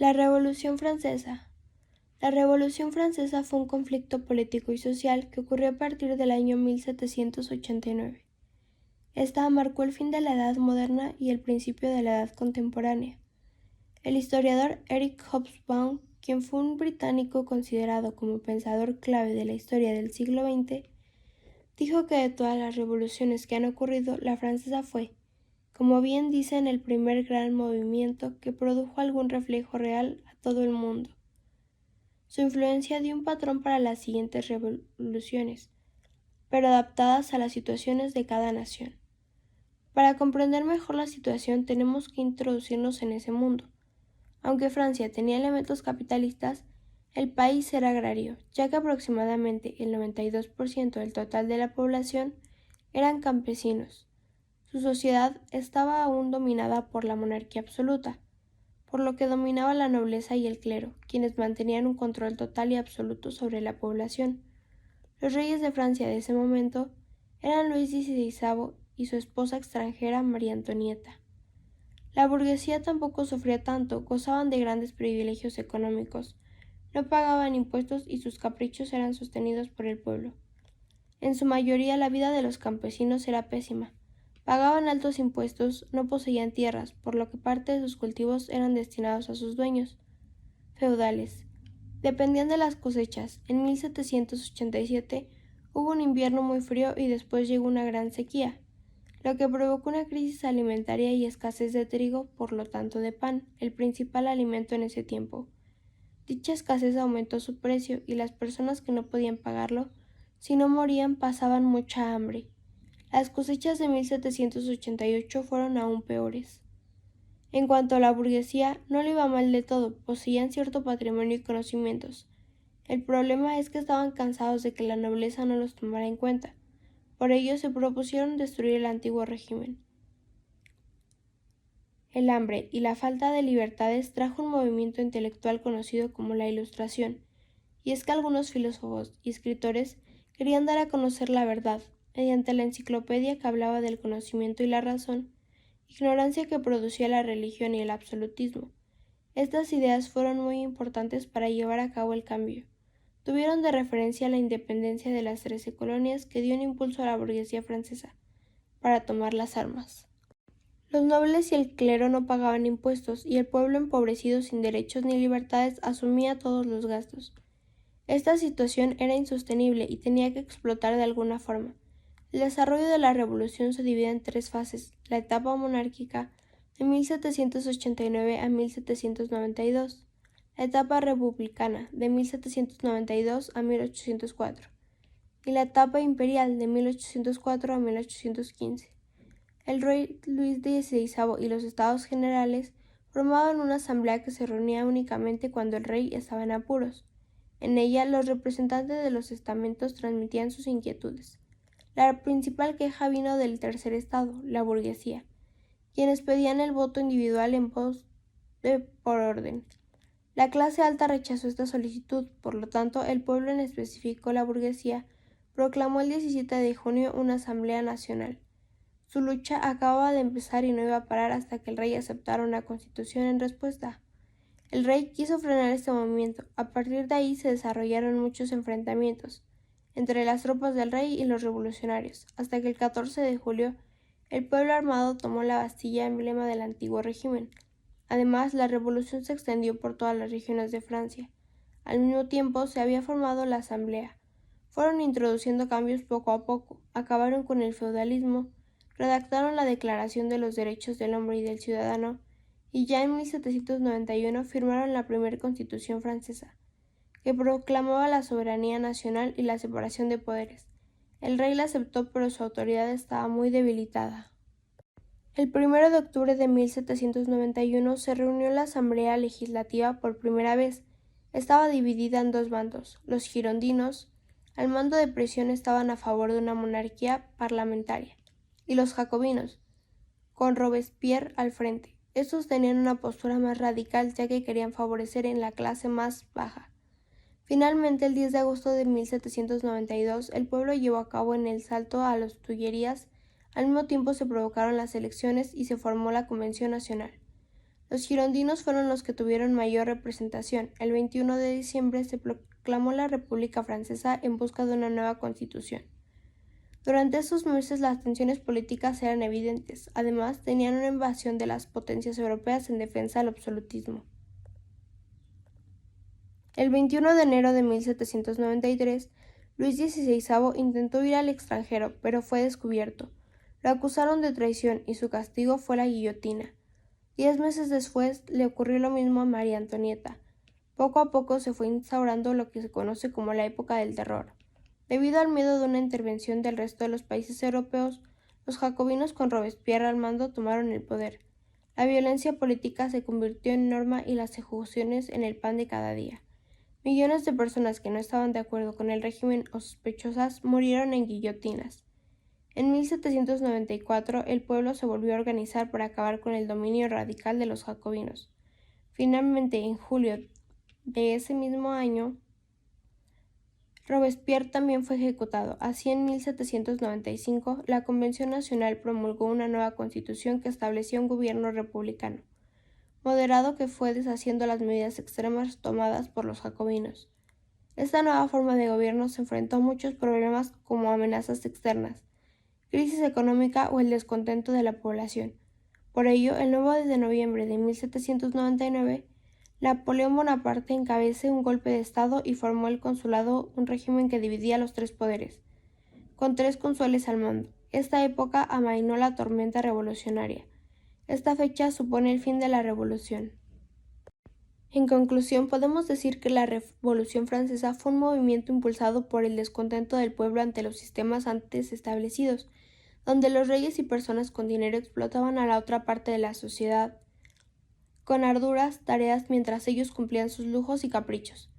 La Revolución Francesa. La Revolución Francesa fue un conflicto político y social que ocurrió a partir del año 1789. Esta marcó el fin de la Edad Moderna y el principio de la Edad Contemporánea. El historiador Eric Hobsbawm, quien fue un británico considerado como pensador clave de la historia del siglo XX, dijo que de todas las revoluciones que han ocurrido, la francesa fue, como bien dicen, el primer gran movimiento que produjo algún reflejo real a todo el mundo. Su influencia dio un patrón para las siguientes revoluciones, pero adaptadas a las situaciones de cada nación. Para comprender mejor la situación tenemos que introducirnos en ese mundo. Aunque Francia tenía elementos capitalistas, el país era agrario, ya que aproximadamente el 92% del total de la población eran campesinos. Su sociedad estaba aún dominada por la monarquía absoluta, por lo que dominaba la nobleza y el clero, quienes mantenían un control total y absoluto sobre la población. Los reyes de Francia de ese momento eran Luis XVI y su esposa extranjera María Antonieta. La burguesía tampoco sufría tanto, gozaban de grandes privilegios económicos, no pagaban impuestos y sus caprichos eran sostenidos por el pueblo. En su mayoría la vida de los campesinos era pésima. Pagaban altos impuestos, no poseían tierras, por lo que parte de sus cultivos eran destinados a sus dueños, feudales. Dependían de las cosechas. En 1787 hubo un invierno muy frío y después llegó una gran sequía, lo que provocó una crisis alimentaria y escasez de trigo, por lo tanto de pan, el principal alimento en ese tiempo. Dicha escasez aumentó su precio y las personas que no podían pagarlo, si no morían, pasaban mucha hambre. Las cosechas de 1788 fueron aún peores. En cuanto a la burguesía, no le iba mal de todo, poseían cierto patrimonio y conocimientos. El problema es que estaban cansados de que la nobleza no los tomara en cuenta. Por ello se propusieron destruir el antiguo régimen. El hambre y la falta de libertades trajo un movimiento intelectual conocido como la Ilustración, y es que algunos filósofos y escritores querían dar a conocer la verdad, mediante la enciclopedia que hablaba del conocimiento y la razón, ignorancia que producía la religión y el absolutismo. Estas ideas fueron muy importantes para llevar a cabo el cambio. Tuvieron de referencia la independencia de las 13 colonias que dio un impulso a la burguesía francesa para tomar las armas. Los nobles y el clero no pagaban impuestos y el pueblo empobrecido sin derechos ni libertades asumía todos los gastos. Esta situación era insostenible y tenía que explotar de alguna forma. El desarrollo de la revolución se divide en tres fases: la etapa monárquica de 1789 a 1792, la etapa republicana de 1792 a 1804 y la etapa imperial de 1804 a 1815. El rey Luis XVI y los Estados Generales formaban una asamblea que se reunía únicamente cuando el rey estaba en apuros. En ella, los representantes de los estamentos transmitían sus inquietudes. La principal queja vino del tercer estado, la burguesía, quienes pedían el voto individual en pos de por orden. La clase alta rechazó esta solicitud, por lo tanto, el pueblo, en específico la burguesía, proclamó el 17 de junio una asamblea nacional. Su lucha acababa de empezar y no iba a parar hasta que el rey aceptara una constitución en respuesta. El rey quiso frenar este movimiento. A partir de ahí se desarrollaron muchos enfrentamientos entre las tropas del rey y los revolucionarios, hasta que el 14 de julio el pueblo armado tomó la Bastilla, emblema del antiguo régimen. Además, la revolución se extendió por todas las regiones de Francia. Al mismo tiempo, se había formado la Asamblea. Fueron introduciendo cambios poco a poco, acabaron con el feudalismo, redactaron la Declaración de los Derechos del Hombre y del Ciudadano, y ya en 1791 firmaron la primera Constitución francesa, que proclamaba la soberanía nacional y la separación de poderes. El rey la aceptó, pero su autoridad estaba muy debilitada. El 1 de octubre de 1791 se reunió la Asamblea Legislativa por primera vez. Estaba dividida en dos bandos. Los girondinos, al mando de presión, estaban a favor de una monarquía parlamentaria, y los jacobinos, con Robespierre al frente. Estos tenían una postura más radical, ya que querían favorecer en la clase más baja. Finalmente, el 10 de agosto de 1792, el pueblo llevó a cabo en el Salto a las Tullerías. Al mismo tiempo se provocaron las elecciones y se formó la Convención Nacional. Los girondinos fueron los que tuvieron mayor representación. El 21 de diciembre se proclamó la República Francesa en busca de una nueva constitución. Durante esos meses las tensiones políticas eran evidentes. Además, tenían una invasión de las potencias europeas en defensa del absolutismo. El 21 de enero de 1793, Luis XVI intentó ir al extranjero, pero fue descubierto. Lo acusaron de traición y su castigo fue la guillotina. 10 meses después le ocurrió lo mismo a María Antonieta. Poco a poco se fue instaurando lo que se conoce como la época del terror. Debido al miedo de una intervención del resto de los países europeos, los jacobinos con Robespierre al mando tomaron el poder. La violencia política se convirtió en norma y las ejecuciones en el pan de cada día. Millones de personas que no estaban de acuerdo con el régimen o sospechosas murieron en guillotinas. En 1794 el pueblo se volvió a organizar para acabar con el dominio radical de los jacobinos. Finalmente, en julio de ese mismo año, Robespierre también fue ejecutado. Así, en 1795, la Convención Nacional promulgó una nueva constitución que establecía un gobierno republicano, moderado que fue deshaciendo las medidas extremas tomadas por los jacobinos. Esta nueva forma de gobierno se enfrentó a muchos problemas como amenazas externas, crisis económica o el descontento de la población. Por ello, el 9 de noviembre de 1799, Napoleón Bonaparte encabezó un golpe de Estado y formó el consulado, un régimen que dividía los tres poderes, con 3 cónsules al mando. Esta época amainó la tormenta revolucionaria. Esta fecha supone el fin de la revolución. En conclusión, podemos decir que la Revolución Francesa fue un movimiento impulsado por el descontento del pueblo ante los sistemas antes establecidos, donde los reyes y personas con dinero explotaban a la otra parte de la sociedad con arduras tareas mientras ellos cumplían sus lujos y caprichos.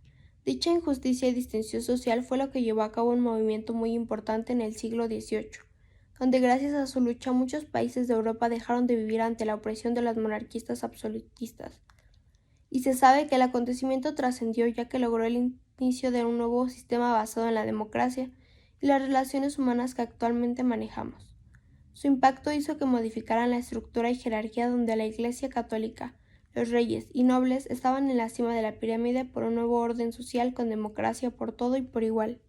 Dicha injusticia y distinción social fue lo que llevó a cabo un movimiento muy importante en el siglo XVIII, donde gracias a su lucha muchos países de Europa dejaron de vivir ante la opresión de los monarquistas absolutistas. Y se sabe que el acontecimiento trascendió ya que logró el inicio de un nuevo sistema basado en la democracia y las relaciones humanas que actualmente manejamos. Su impacto hizo que modificaran la estructura y jerarquía donde la Iglesia católica, los reyes y nobles estaban en la cima de la pirámide por un nuevo orden social con democracia por todo y por igual.